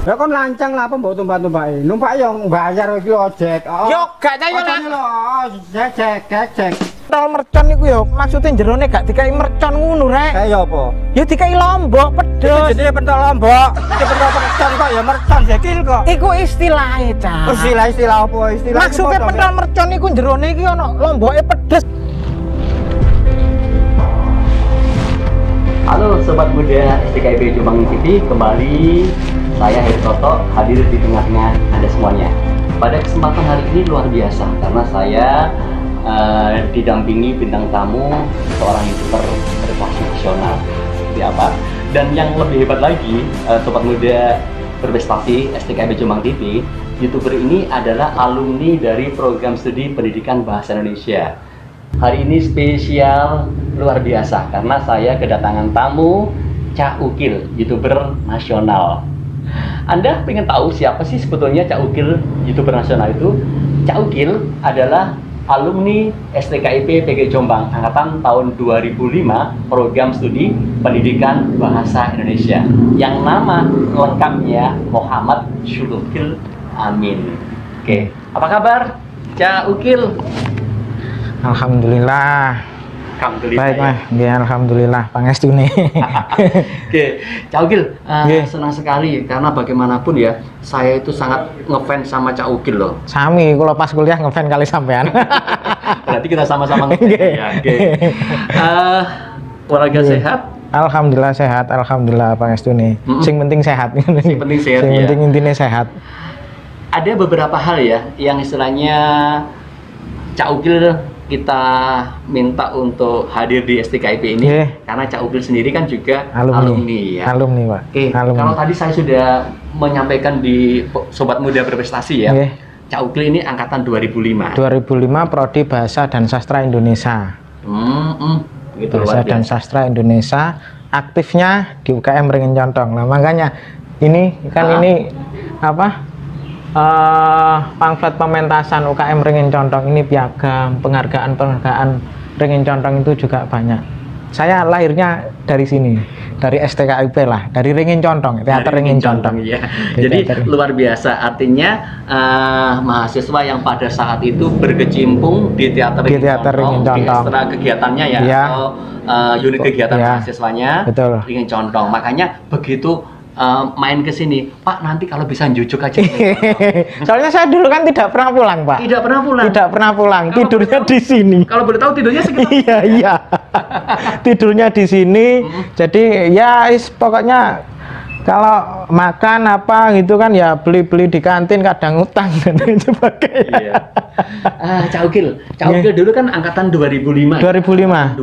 Lah kon lancang lah apa mbok tumpah-tumpahi. Numpak yo bayar iki ojek. Yo gak cah yo cek. Pentol mercon niku yo maksudnya jerone gak dikai mercon ngono rek. Kayak apa? Ya dikai lombok pedes. Jenenge pentol lombok. Iki pentol mercon kok ya mercon sekil kok. Iku istilahnya cah. Istilah apa? Istilah. Maksudnya pentol mercon niku jerone iki ono lomboke pedes. Halo Sobat Muda STKIP Jombang TV, kembali saya Heri Toto hadir di tengah-tengah Anda semuanya. Pada kesempatan hari ini luar biasa karena saya didampingi bintang tamu seorang YouTuber berkelas nasional seperti apa. Dan yang lebih hebat lagi, Sobat Muda berprestasi STKIP Jombang TV, YouTuber ini adalah alumni dari program studi pendidikan bahasa Indonesia. Hari ini spesial luar biasa karena saya kedatangan tamu Cak Ukil, YouTuber nasional. Anda pengen tahu siapa sih sebetulnya Cak Ukil, YouTuber nasional itu? Cak Ukil adalah alumni STKIP PG Jombang angkatan tahun 2005 program studi pendidikan bahasa Indonesia yang nama lengkapnya Muhammad Syulukil Amin. Oke, apa kabar Cak Ukil? Alhamdulillah. Baik mah, ya alhamdulillah pangestune. Oke, Cak Ukil, senang sekali karena bagaimanapun ya, saya itu sangat ngefans sama Cak Ukil loh. Sami, kalau pas kuliah ngefans kali sampean. Berarti kita sama-sama ngefans ya. Oke. Keluarga sehat? Alhamdulillah sehat, alhamdulillah pangestune. Sing penting sehat. Sing penting sehat. Sing penting intinya sehat. Ada beberapa hal ya yang istilahnya Cak Ukil kita minta untuk hadir di STKIP ini karena Cak Ukil sendiri kan juga alumni ya. Alumni, Pak. Oke, kalau tadi saya sudah menyampaikan di Sobat Muda Berprestasi ya. Cak Ukil ini angkatan 2005. 2005 Prodi Bahasa dan Sastra Indonesia. Begitu Bahasa dan Sastra Indonesia, aktifnya di UKM Ringin Contong. Nah, makanya ini kan ini apa? Pamflet pementasan UKM Ringin Contong ini piagam, penghargaan Ringin Contong itu juga banyak. Saya lahirnya dari sini, dari STKIP lah, dari Ringin Contong, teater Ringin Contong. Ya. Jadi luar biasa, artinya mahasiswa yang pada saat itu berkecimpung di teater Ringin Contong, ekstra kegiatannya ya, atau unit kegiatan mahasiswanya Ringin Contong. Makanya begitu main ke sini, Pak, nanti kalau bisa jujuk aja. Soalnya saya dulu kan tidak pernah pulang, Pak. Tidak pernah pulang. Tidak pernah pulang. Tidurnya di sini. Kalau boleh tahu tidurnya sekitar. Iya. Tidurnya di sini. Jadi ya pokoknya kalau makan apa gitu kan ya beli-beli di kantin, kadang utang dan sebagainya. Iya. Cak Ukil dulu kan angkatan 2005. 2005.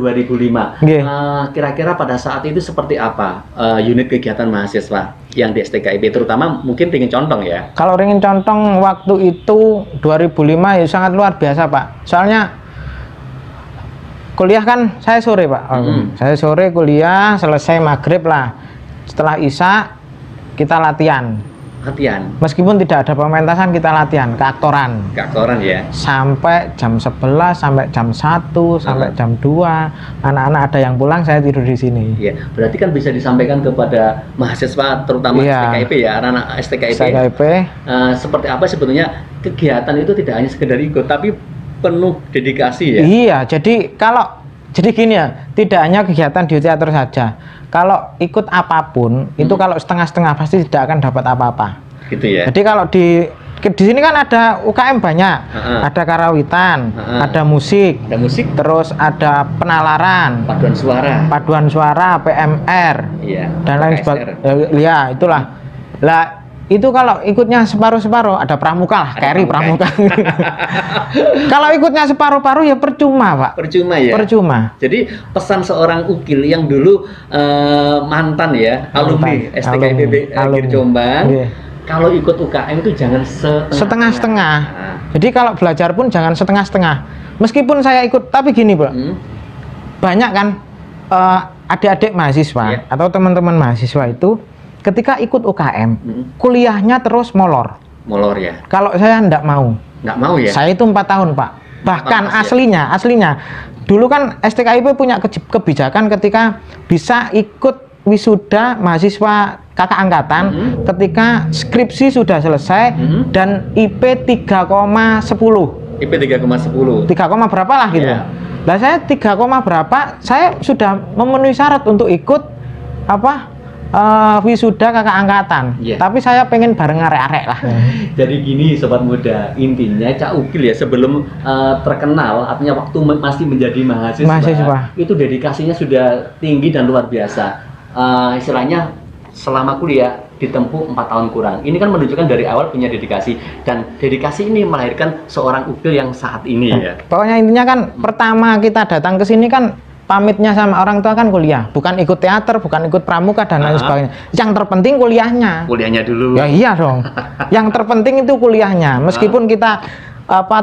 Kira-kira pada saat itu seperti apa unit kegiatan mahasiswa yang di STKIP, terutama mungkin Ringin Contong ya? Kalau Ringin Contong waktu itu 2005 ya sangat luar biasa, Pak. Soalnya kuliah kan saya sore, Pak. Saya sore kuliah, selesai maghrib lah. Setelah Isya kita latihan. Meskipun tidak ada pementasan, kita latihan keaktoran ya. Sampai jam 11, sampai jam 1, sampai jam 2. Anak-anak ada yang pulang, saya tidur di sini. Iya, berarti kan bisa disampaikan kepada mahasiswa terutama STKIP ya, anak-anak STKIP. Seperti apa sebetulnya kegiatan itu tidak hanya sekedar ikut, tapi penuh dedikasi ya. Iya, jadi gini ya, tidak hanya kegiatan di teater saja. Kalau ikut apapun, itu kalau setengah-setengah pasti tidak akan dapat apa-apa. Gitu ya. Jadi kalau di sini kan ada UKM banyak, ada karawitan, ada musik, terus ada penalaran, paduan suara, PMR, dan lain sebagainya. Ya itulah. Lah itu kalau ikutnya separuh-separuh, ada pramuka lah, carry pramuka. Kalau ikutnya separuh-paruh ya percuma, Pak. Percuma ya. Percuma. Jadi pesan seorang Ukil yang dulu mantan ya, alumni STKIP Jombang, kalau ikut UKM itu jangan setengah-setengah. Jadi kalau belajar pun jangan setengah-setengah. Meskipun saya ikut, tapi gini, Pak. Banyak kan adik-adik mahasiswa atau teman-teman mahasiswa itu ketika ikut UKM, kuliahnya terus molor ya. Kalau saya nggak mau ya. Saya itu 4 tahun, Pak. Bahkan aslinya dulu kan STKIP punya kebijakan ketika bisa ikut wisuda mahasiswa kakak angkatan ketika skripsi sudah selesai dan IP 3,10. IP 3,10. 3, berapa lah gitu. Yeah. Lah saya 3, berapa, saya sudah memenuhi syarat untuk ikut wisuda kakak angkatan. Yeah. Tapi saya pengen bareng arek-arek lah. Jadi gini sobat muda, intinya Cak Ukil ya sebelum terkenal, artinya waktu masih menjadi mahasiswa, itu dedikasinya sudah tinggi dan luar biasa. Istilahnya selama kuliah ditempuh 4 tahun kurang. Ini kan menunjukkan dari awal punya dedikasi, dan dedikasi ini melahirkan seorang Ukil yang saat ini ya. Pokoknya intinya kan pertama kita datang ke sini kan pamitnya sama orang tua kan kuliah, bukan ikut teater, bukan ikut pramuka dan lain sebagainya. Yang terpenting kuliahnya. Kuliahnya dulu. Ya iya dong. Yang terpenting itu kuliahnya. Meskipun kita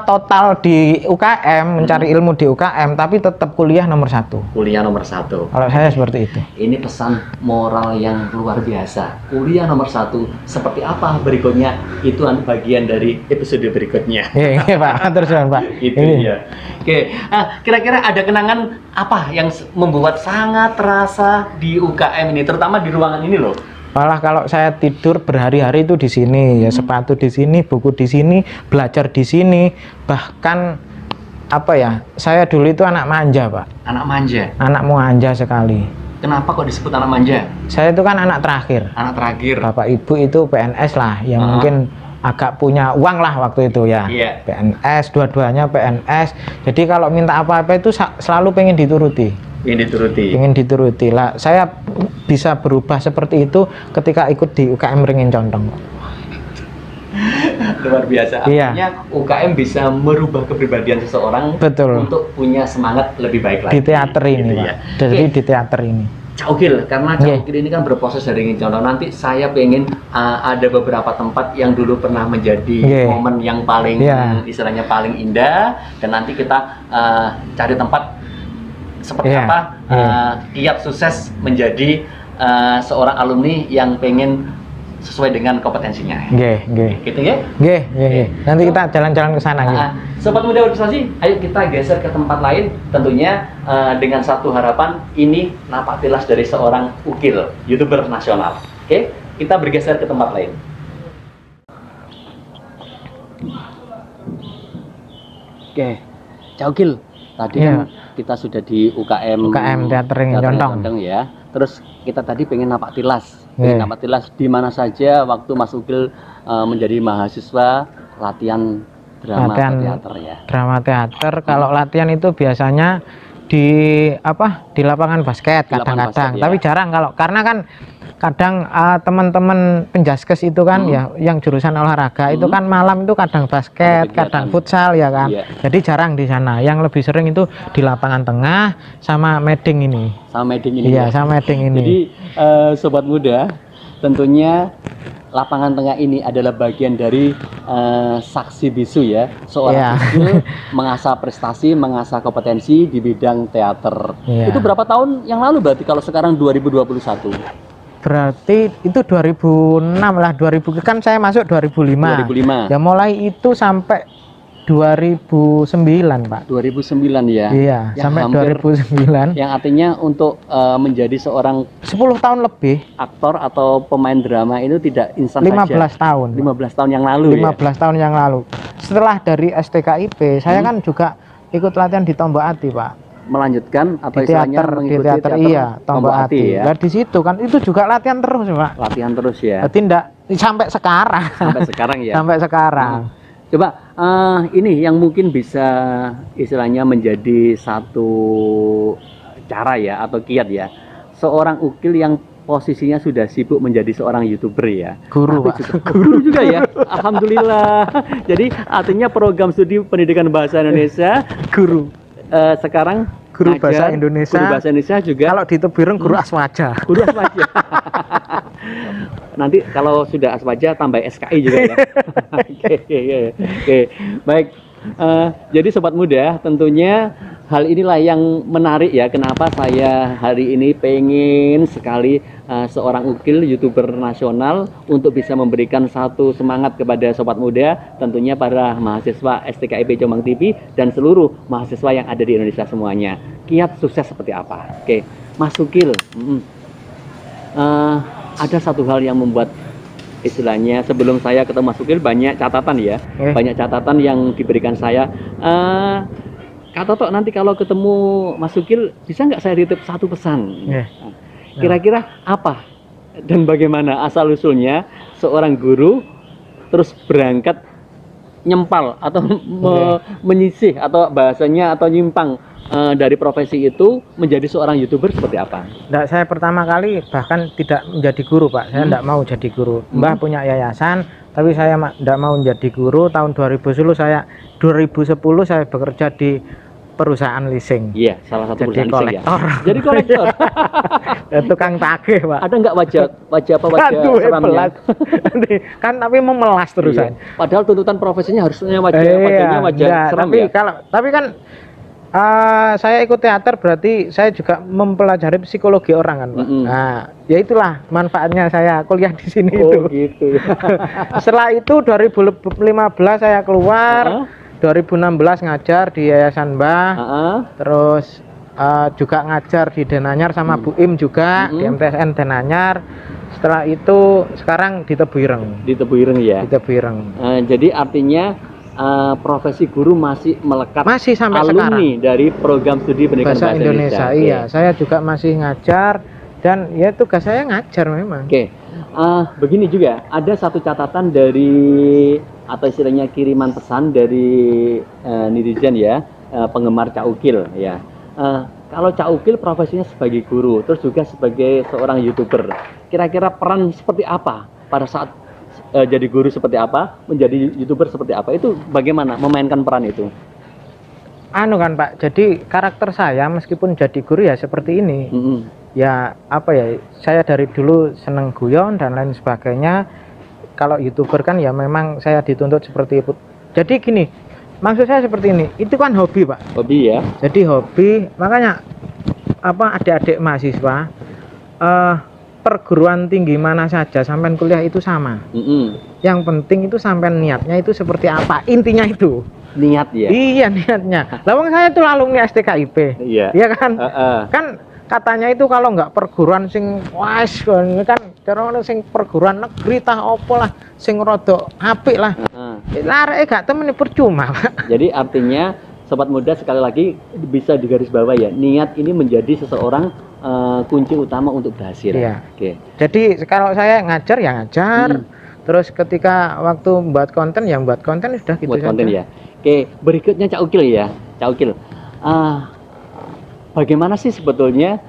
total di UKM, mencari ilmu di UKM, tapi tetap kuliah nomor 1. Kuliah nomor 1. Kalau saya seperti itu. Ini pesan moral yang luar biasa. Kuliah nomor 1. Seperti apa berikutnya? Itu bagian dari episode berikutnya. Iya, Pak. Terus Pak. Itu ya. Oke. Kira-kira ada kenangan apa yang membuat sangat terasa di UKM ini, terutama di ruangan ini loh? Malah kalau saya tidur berhari-hari itu di sini, ya sepatu di sini, buku di sini, belajar di sini, bahkan saya dulu itu anak manja, Pak. Anak manja? Anak manja sekali. Kenapa kok disebut anak manja? Saya itu kan anak terakhir. Anak terakhir. Bapak ibu itu PNS lah, yang mungkin agak punya uang lah waktu itu ya. Iya. PNS, dua-duanya PNS. Jadi kalau minta apa-apa itu selalu pengen dituruti. Ingin dituruti lah. Saya bisa berubah seperti itu ketika ikut di UKM Ringin Condong. Luar biasa. Artinya UKM bisa merubah kepribadian seseorang. Betul. Untuk punya semangat lebih baik lagi. Di teater ini, Pak. Jadi di teater ini. Cak Ukil, karena Cak Ukil ini kan berproses dari Ringin Condong. Nanti saya pengen ada beberapa tempat yang dulu pernah menjadi momen yang paling istilahnya paling indah, dan nanti kita cari tempat seperti apa kiat sukses menjadi seorang alumni yang pengen sesuai dengan kompetensinya. Gitu ya? Nanti kita jalan-jalan ke sana. Sobat muda berprestasi, ayo kita geser ke tempat lain. Tentunya dengan satu harapan, ini napak tilas dari seorang Ukil, YouTuber nasional. Oke, kita bergeser ke tempat lain. Oke, Cak Ukil. Tadi kan kita sudah di UKM Teater Ringin Condong ya. Terus kita tadi pengen napak tilas. Napak tilas di mana saja waktu Mas Ukil menjadi mahasiswa latihan drama teater ya. Drama teater kalau latihan itu biasanya di lapangan basket kadang-kadang, tapi jarang karena kan kadang teman-teman penjaskes itu kan yang jurusan olahraga itu kan malam itu kadang basket, kadang futsal ya kan. Jadi jarang di sana. Yang lebih sering itu di lapangan tengah sama meding ini. Sama meding ini. Jadi sobat muda, tentunya lapangan tengah ini adalah bagian dari saksi bisu ya, seorang Ukil mengasah prestasi, mengasah kompetensi di bidang teater. Itu berapa tahun yang lalu berarti kalau sekarang 2021? Berarti itu 2006 lah, 2000 kan saya masuk 2005. Ya mulai itu sampai 2009, Pak. 2009 ya. Iya, sampai 2009. Yang artinya untuk menjadi seorang 10 tahun lebih aktor atau pemain drama itu tidak instan 15 saja. tahun. 15 tahun yang lalu. 15 tahun yang lalu. Setelah dari STKIP, saya kan juga ikut latihan di Tombok Ati, Pak. Melanjutkan atau di teater Tombok Ati ya. Nah, di situ kan itu juga latihan terus, Pak. Latihan terus ya. Berarti sampai sekarang. Sampai sekarang ya. Sampai sekarang. Coba ini yang mungkin bisa istilahnya menjadi satu cara ya atau kiat ya. Seorang Ukil yang posisinya sudah sibuk menjadi seorang YouTuber ya. Guru, Pak. Guru juga ya. Alhamdulillah. Jadi artinya program studi pendidikan bahasa Indonesia guru. Sekarang guru bahasa Indonesia. Guru bahasa Indonesia juga. Kalau di Tebireng guru aswaja. Guru aswaja. Nanti kalau sudah aswaja tambah SKI juga ya. Oke. Baik. Jadi sobat muda, tentunya hal inilah yang menarik ya. Kenapa saya hari ini pengen sekali seorang Ukil YouTuber nasional untuk bisa memberikan satu semangat kepada sobat muda, tentunya para mahasiswa STKIP Jombang TV dan seluruh mahasiswa yang ada di Indonesia semuanya. Kiat sukses seperti apa? Oke, Mas Ukil. ada satu hal yang membuat istilahnya sebelum saya ketemu Mas Ukil banyak catatan ya, banyak catatan yang diberikan saya. Kak Toto, nanti kalau ketemu Mas Ukil bisa nggak saya titip satu pesan? Kira-kira apa dan bagaimana asal usulnya seorang guru terus berangkat nyempal atau menyisih atau bahasanya atau nyimpang dari profesi itu menjadi seorang YouTuber seperti apa? Nggak, saya pertama kali bahkan tidak menjadi guru, Pak. Saya nggak mau jadi guru. Mbah punya yayasan, tapi saya nggak mau menjadi guru. Tahun 2010 saya bekerja di perusahaan leasing. Iya, salah satu jadi perusahaan kolektor. leasing ya. Jadi kolektor. Tukang tagih, Pak. Ada nggak wajah seramnya? Kan tapi memelas terusan. Iya. Padahal tuntutan profesinya harusnya wajahnya seram tapi ya. Tapi kan saya ikut teater berarti saya juga mempelajari psikologi orang kan, Pak. Nah, ya itulah manfaatnya saya kuliah di sini itu. Gitu. Setelah itu 2015 saya keluar, 2016 ngajar di Yayasan Mbah, terus juga ngajar di Denanyar sama Bu Im juga di MTSN Denanyar. Setelah itu sekarang di Tebuireng. Di Tebuireng ya. Di Tebuireng. Jadi artinya profesi guru masih melekat, masih sampai alumni sekarang dari program studi pendidikan bahasa Indonesia. Iya, saya juga masih ngajar dan ya tugas saya ngajar memang. Begini juga ada satu catatan dari atau istilahnya kiriman pesan dari netizen ya, penggemar Cak Ukil ya. Kalau Cak Ukil profesinya sebagai guru, terus juga sebagai seorang YouTuber. Kira-kira peran seperti apa pada saat jadi guru seperti apa, menjadi YouTuber seperti apa? Itu bagaimana memainkan peran itu? Anu kan Pak, jadi karakter saya meskipun jadi guru ya seperti ini. Ya apa ya, saya dari dulu seneng guyon dan lain sebagainya. Kalau YouTuber kan ya memang saya dituntut seperti itu. Jadi gini, maksud saya seperti ini, itu kan hobi Pak. Hobi ya. Jadi hobi, makanya apa adik-adik mahasiswa perguruan tinggi mana saja sampai kuliah itu sama. Yang penting itu sampai niatnya itu seperti apa, intinya itu. Niat ya. Iya niatnya. Lawang saya itu alumni STKIP. Iya kan. Kan katanya itu kalau nggak perguruan sing wais kan cara sing perguruan negeri tah opo lah sing rodok apik lah. Lareke gak temen percuma. Jadi artinya sobat muda sekali lagi bisa digaris bawah ya, niat ini menjadi seseorang kunci utama untuk berhasil. Iya. Jadi kalau saya ngajar ya ngajar. Terus ketika waktu buat konten ya buat konten sudah gitu buat saja. Konten ya. Berikutnya Cak Ukil ya. Cak Ukil. Bagaimana sih sebetulnya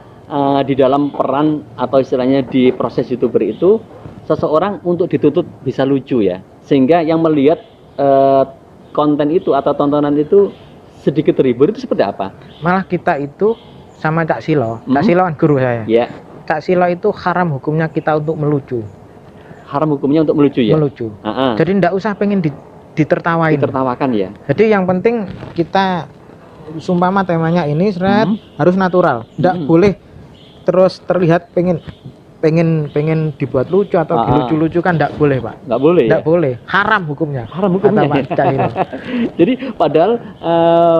di dalam peran atau istilahnya di proses YouTuber itu seseorang untuk dituntut bisa lucu ya. Sehingga yang melihat konten itu atau tontonan itu sedikit terhibur itu seperti apa? Malah kita itu sama Cak Silo. Cak Silo kan guru saya. Ya. Cak Silo itu haram hukumnya kita untuk melucu. Haram hukumnya untuk melucu ya? Melucu. Jadi ndak usah pengen ditertawain. Ditertawakan ya? Jadi yang penting kita sumpama temanya ini harus natural. Ndak boleh terus terlihat pengen dibuat lucu atau dilucu-lucu kan ndak boleh Pak. Nggak boleh Ndak ya? boleh. Haram hukumnya. Haram hukumnya. Jadi padahal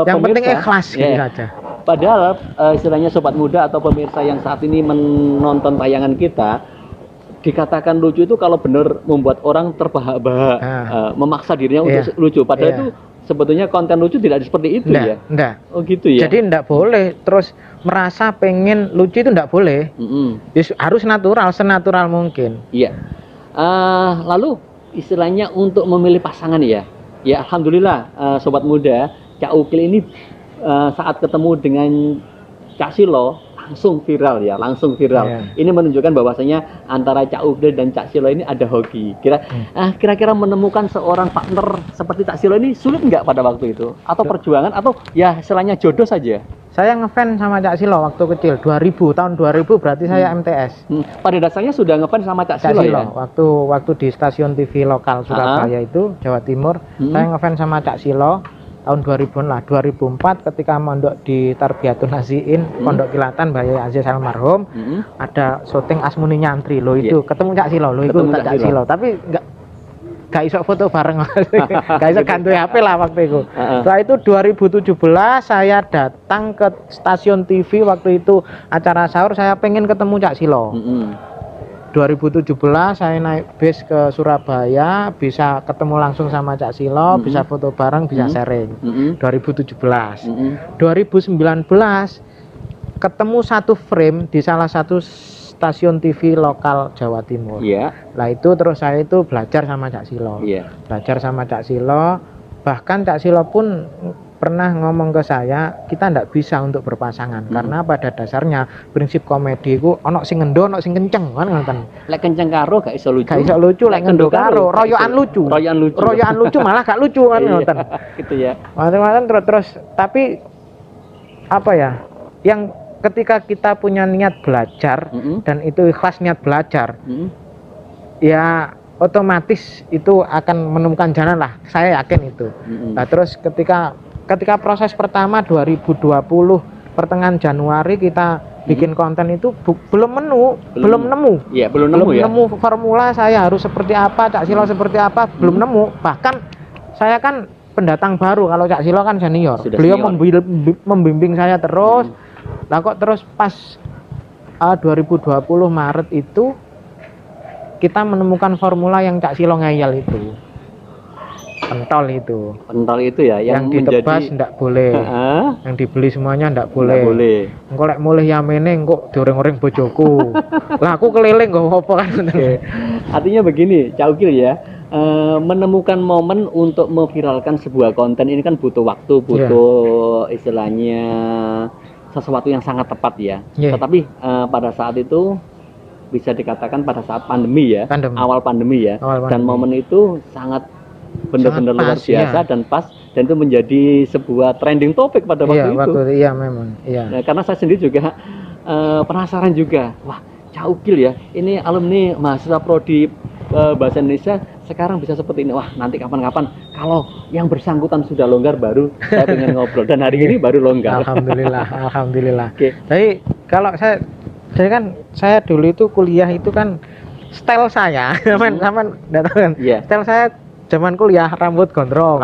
yang pemirsa, penting ikhlas gitu saja. Padahal istilahnya sobat muda atau pemirsa yang saat ini menonton tayangan kita dikatakan lucu itu kalau benar membuat orang terbahak-bahak, memaksa dirinya untuk lucu. Padahal itu sebetulnya konten lucu tidak seperti itu ya. Enggak. Oh gitu ya. Jadi enggak boleh terus merasa pengen lucu itu enggak boleh. Harus natural, senatural mungkin. Iya. Lalu istilahnya untuk memilih pasangan ya. Ya alhamdulillah sobat muda, Cak Ukil ini saat ketemu dengan Cak Silo langsung viral ya, langsung viral. Ini menunjukkan bahwasanya antara Cak Ukil dan Cak Silo ini ada hoki. Kira-kira menemukan seorang partner seperti Cak Silo ini sulit nggak pada waktu itu? Atau perjuangan atau ya istilahnya jodoh saja? Saya ngefans sama Cak Silo waktu kecil, tahun 2000 berarti saya MTS. Pada dasarnya sudah ngefans sama Cak Silo ya? Waktu di stasiun TV lokal Surabaya itu, Jawa Timur, saya ngefans sama Cak Silo. Tahun 2000 lah, 2004 ketika mondok di Tarbiyatun Nasiin, Pondok Kilatan Bayi Aziz almarhum, ada syuting Asmuni Nyantri lo itu, ketemu Cak Silo lo itu Cak Silo, tapi gak iso foto bareng, gak iso ganti HP lah waktu itu. Setelah itu 2017 saya datang ke stasiun TV waktu itu acara sahur, saya pengen ketemu Cak Silo. 2017 saya naik bis ke Surabaya, bisa ketemu langsung sama Cak Silo, bisa foto bareng, bisa sharing. 2017. 2019 ketemu satu frame di salah satu stasiun TV lokal Jawa Timur. Lah itu terus saya itu belajar sama Cak Silo. Belajar sama Cak Silo, bahkan Cak Silo pun pernah ngomong ke saya, kita ndak bisa untuk berpasangan karena pada dasarnya prinsip komedi itu ono sing ngendo, ono sing kenceng kan ngoten. Lek kenceng karo gak iso lucu. Gak iso lucu, lek ngendo karo royokan lucu. Royokan lucu malah gak lucu kan ngoten. Gitu ya. Macam-macam terus tapi apa ya? Yang ketika kita punya niat belajar dan itu ikhlas niat belajar, ya otomatis itu akan menemukan jalan lah. Saya yakin itu. Nah terus ketika proses pertama 2020 pertengahan Januari kita bikin konten itu belum nemu. Iya, belum nemu formula saya harus seperti apa, Cak Silo seperti apa, belum nemu. Bahkan saya kan pendatang baru, kalau Cak Silo kan senior. Beliau membimbing saya terus. Lah kok terus pas 2020 Maret itu kita menemukan formula yang Cak Silo ngeyel itu. Pentol itu ya yang ditebas ndak boleh. Yang dibeli semuanya ndak boleh. Engko lek mulih yamene engko dioreng-oreng bojoku. Lah aku keliling nggo apa kan. Artinya begini, Cak Ukil ya. Menemukan momen untuk memviralkan sebuah konten ini kan butuh waktu, butuh istilahnya sesuatu yang sangat tepat ya. Tetapi pada saat itu bisa dikatakan pada saat pandemi ya, awal pandemi ya. Dan momen itu sangat benar-benar luar biasa dan pas, dan itu menjadi sebuah trending topik pada waktu itu. Memang. Nah, karena saya sendiri juga penasaran juga, wah Cak Ukil ya, ini alumni mahasiswa prodi bahasa Indonesia sekarang bisa seperti ini. Wah nanti kapan-kapan kalau yang bersangkutan sudah longgar baru saya pengen ngobrol, dan hari ini baru longgar. Alhamdulillah. Jadi kalau saya dulu itu kuliah itu kan style saya, zaman datang. Style saya zaman kuliah rambut gondrong.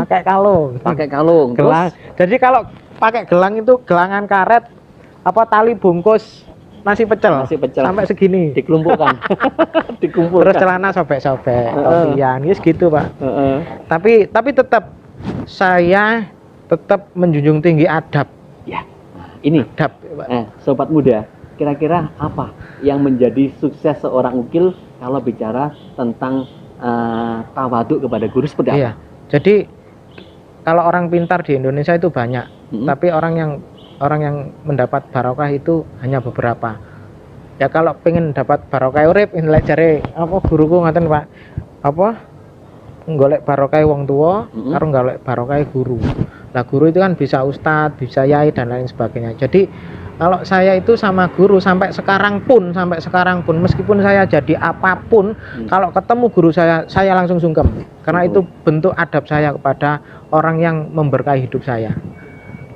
Pakai kalung. Gelang. Jadi kalau pakai gelang itu gelangan karet apa tali bungkus nasi pecel sampai segini dikumpulkan. Terus celana sobek-sobek, topian, gitu Pak. Tapi tetap saya tetap menjunjung tinggi adab. Ya, ini adab. Sobat muda, kira-kira apa yang menjadi sukses seorang ukil kalau bicara tentang tawaduk kepada guru seperti apa? Jadi kalau orang pintar di Indonesia itu banyak, tapi orang yang mendapat barokah itu hanya beberapa. Ya kalau pengen dapat barokah urip, lek jare apa guruku ngaten Pak, apa golek barokah wong tua karo golek barokah guru. Lah guru itu kan bisa ustadz, bisa yai dan lain sebagainya. Jadi kalau saya itu sama guru sampai sekarang pun meskipun saya jadi apapun, kalau ketemu guru saya langsung sungkem karena itu bentuk adab saya kepada orang yang memberkahi hidup saya.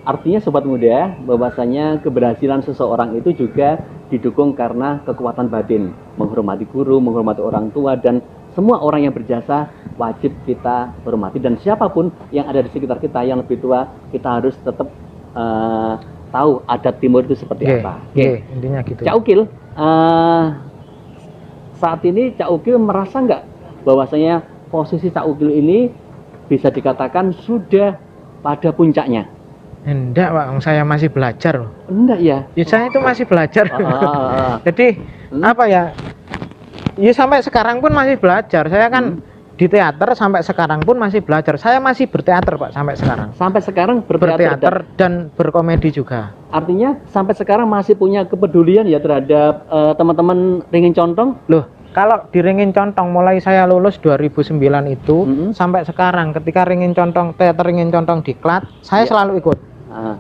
Artinya sobat muda, bahwasanya keberhasilan seseorang itu juga didukung karena kekuatan batin, menghormati guru, menghormati orang tua, dan semua orang yang berjasa wajib kita hormati, dan siapapun yang ada di sekitar kita yang lebih tua, kita harus tetap tahu adat timur itu seperti apa. Intinya gitu. Cak Ukil, saat ini Cak Ukil merasa nggak bahwasanya posisi Cak Ukil ini bisa dikatakan sudah pada puncaknya? Enggak Pak, saya masih belajar loh. Enggak ya? Saya itu masih belajar. Jadi apa ya? Ya sampai sekarang pun masih belajar. Saya kan di teater sampai sekarang pun masih belajar. Saya masih berteater Pak sampai sekarang. Sampai sekarang berteater dan berkomedi juga. Artinya sampai sekarang masih punya kepedulian ya terhadap teman-teman Ringin Contong? Loh, kalau di Ringin Contong mulai saya lulus 2009 itu sampai sekarang ketika teater Ringin Contong diklat, saya selalu ikut.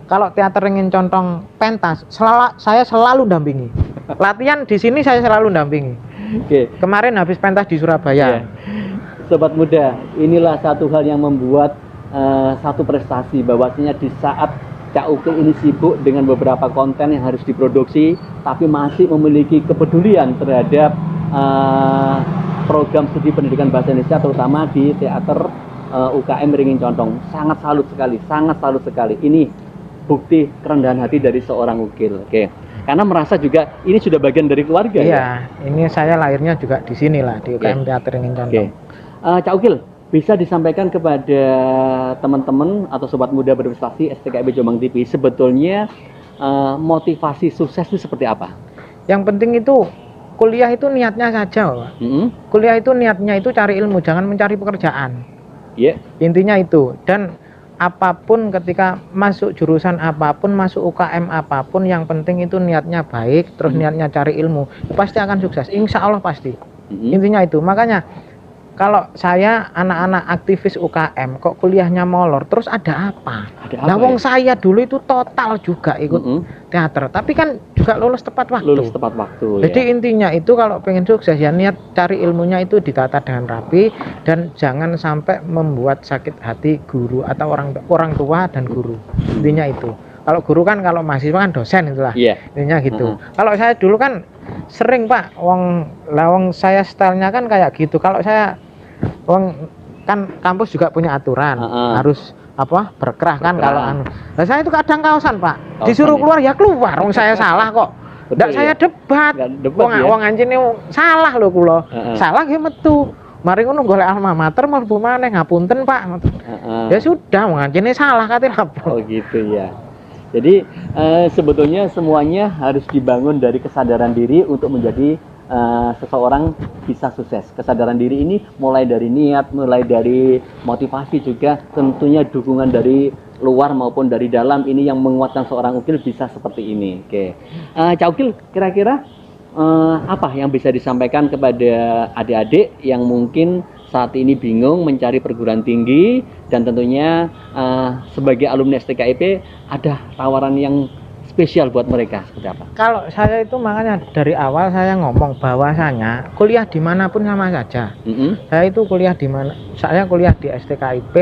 Kalau teater Ringin Contong pentas, saya selalu dampingi. Latihan di sini saya selalu dampingi. Kemarin habis pentas di Surabaya. Sobat muda, inilah satu hal yang membuat satu prestasi, bahwasanya di saat Cak Ukil ini sibuk dengan beberapa konten yang harus diproduksi, tapi masih memiliki kepedulian terhadap program studi pendidikan bahasa Indonesia, terutama di teater UKM Ringin Contong. Sangat salut sekali, sangat salut sekali. Ini bukti kerendahan hati dari seorang ukil. Oke. Karena merasa juga ini sudah bagian dari keluarga. Iya, ini saya lahirnya juga di sini lah, di UKM Teater Ringin Condong. Cak Ukil, bisa disampaikan kepada teman-teman atau sobat muda berprestasi STKIP Jombang TV sebetulnya motivasi sukses itu seperti apa? Yang penting itu kuliah itu niatnya saja, Pak. Kuliah itu niatnya itu cari ilmu, jangan mencari pekerjaan. Intinya itu. Dan apapun ketika masuk jurusan apapun, masuk UKM apapun, yang penting itu niatnya baik, terus niatnya cari ilmu, pasti akan sukses. Insya Allah pasti. Intinya itu. Makanya kalau saya anak-anak aktivis UKM kok kuliahnya molor, terus ada apa? Nah, wong saya dulu itu total juga ikut teater, tapi kan juga lulus tepat waktu. Lulus tepat waktu. Jadi intinya itu kalau pengen sukses ya niat cari ilmunya itu ditata dengan rapi dan jangan sampai membuat sakit hati guru atau orang tua dan guru. Intinya itu. Kalau guru kan kalau mahasiswa kan dosen itulah. Intinya gitu. Kalau saya dulu kan sering Pak, wong saya stylenya kan kayak gitu. Kalau saya kan kampus juga punya aturan harus berkerah kan kalau anu. Nah, saya itu kadang kaosan Pak, disuruh keluar ya keluar, wong saya salah kok. Ndak saya debat. Wong anjene salah lho kula. Salah ya metu. Mari ngono golek alma mater mlebu maneh ngapunten Pak. Ya sudah wong anjene salah kate apa. Oh gitu ya. Jadi sebetulnya semuanya harus dibangun dari kesadaran diri untuk menjadi seseorang bisa sukses. Kesadaran diri ini mulai dari niat, mulai dari motivasi juga, tentunya dukungan dari luar maupun dari dalam ini yang menguatkan seorang ukil bisa seperti ini. Oke, Cak Ukil, kira-kira apa yang bisa disampaikan kepada adik-adik yang mungkin saat ini bingung mencari perguruan tinggi dan tentunya sebagai alumni STKIP ada tawaran yang spesial buat mereka seperti apa? Kalau saya itu makanya dari awal saya ngomong bahwasanya kuliah dimanapun sama saja. Saya itu kuliah di mana? Saya kuliah di STKIP,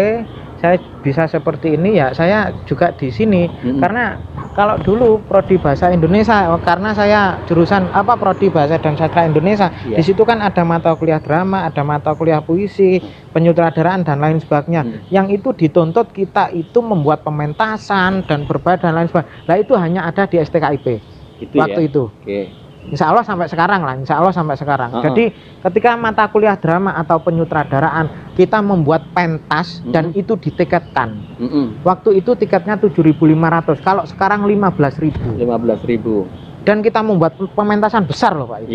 saya bisa seperti ini ya saya juga di sini. Karena kalau dulu prodi bahasa Indonesia, karena saya jurusan prodi bahasa dan sastra Indonesia, di situ kan ada mata kuliah drama, ada mata kuliah puisi, penyutradaraan dan lain sebagainya. Yang itu dituntut kita itu membuat pementasan dan berbagai dan lain sebagainya. Nah itu hanya ada di STKIP waktu itu. Insya Allah sampai sekarang lah, Insya Allah sampai sekarang. Jadi ketika mata kuliah drama atau penyutradaraan kita membuat pentas dan itu ditiketkan. Waktu itu tiketnya 7.500, kalau sekarang 15.000. Dan kita membuat pementasan besar loh Pak.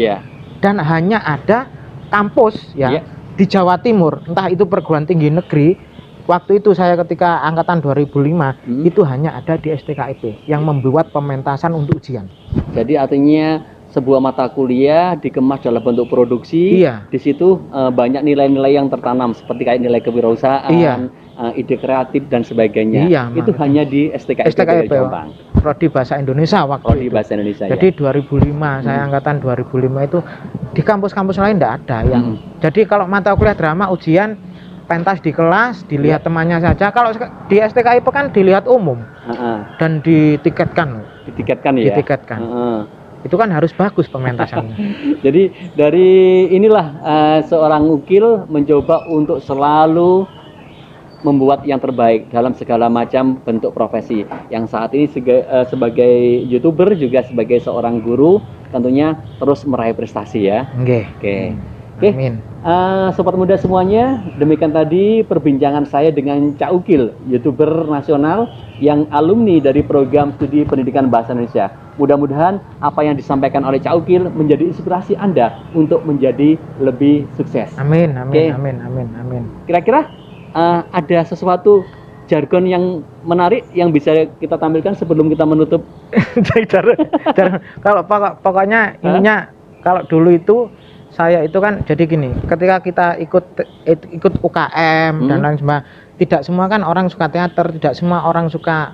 Dan hanya ada kampus di Jawa Timur, entah itu perguruan tinggi negeri. Waktu itu saya ketika angkatan 2005 itu hanya ada di STKIP yang membuat pementasan untuk ujian. Jadi artinya sebuah mata kuliah dikemas dalam bentuk produksi. Di situ banyak nilai-nilai yang tertanam seperti kayak nilai kewirausahaan, ide kreatif dan sebagainya. Itu hanya di STKIP Jombang. Prodi bahasa Indonesia waktu itu. Bahasa Indonesia. Jadi 2005 saya angkatan 2005 itu di kampus-kampus lain tidak ada yang. Jadi kalau mata kuliah drama ujian pentas di kelas dilihat temannya saja. Kalau di STKIP kan dilihat umum dan ditiketkan. Ditiketkan. Itu kan harus bagus pementasannya. Jadi dari inilah seorang ukil mencoba untuk selalu membuat yang terbaik dalam segala macam bentuk profesi. Yang saat ini sebagai YouTuber juga sebagai seorang guru tentunya terus meraih prestasi ya. Oke. Amin. Sobat muda semuanya, demikian tadi perbincangan saya dengan Cak Ukil, YouTuber nasional yang alumni dari program studi pendidikan bahasa Indonesia. Mudah-mudahan apa yang disampaikan oleh Cak Ukil menjadi inspirasi Anda untuk menjadi lebih sukses. Amin. Kira-kira ada sesuatu jargon yang menarik yang bisa kita tampilkan sebelum kita menutup? Kalau pokoknya ininya kalau dulu itu saya itu kan jadi gini, ketika kita ikut UKM dan lain sebagainya, tidak semua kan orang suka teater, tidak semua orang suka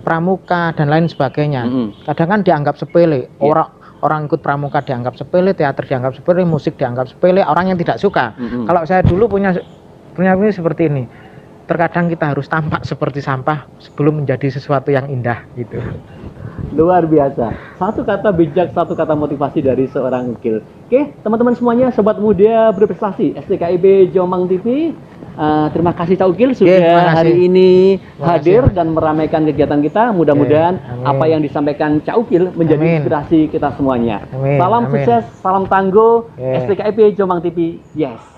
pramuka dan lain sebagainya. Kadang kan dianggap sepele. Orang ikut pramuka dianggap sepele, teater dianggap sepele, musik dianggap sepele, orang yang tidak suka. Kalau saya dulu punya ini seperti ini. Terkadang kita harus tampak seperti sampah sebelum menjadi sesuatu yang indah gitu. Luar biasa. Satu kata bijak, satu kata motivasi dari seorang ukil. Oke, teman-teman semuanya, sobat muda berprestasi STKIP Jombang TV. Terima kasih Cak Ukil terima sudah kasih. hari ini Terima hadir kasih, Mas. dan meramaikan kegiatan kita. Mudah-mudahan Amin. apa yang disampaikan Cak Ukil menjadi Amin. inspirasi kita semuanya. Amin. Salam Amin. sukses, salam tangguh, Oke. STKIP Jombang TV. Yes.